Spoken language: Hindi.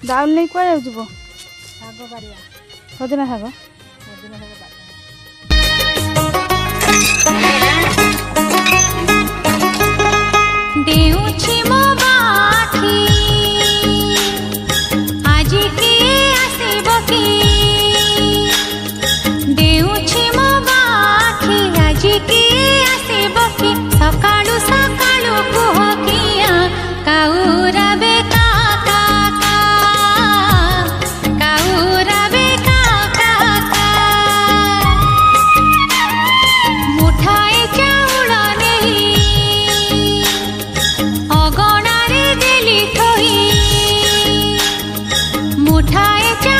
दाउल नहीं कुआ जाऊ ଶାଗ ପାରିବା सजना शाग ସଜନା ଶାଗ ପାରିବା। देउछि मो बाखी आज के आसेबो की देउछि मो बाखी आज के आसेबो की सकाळु सकाळु कुह किया काउराबे का का का काउराबे का का का मुठाए चाउळ नेही अगणारे देली थोई मुठाए चा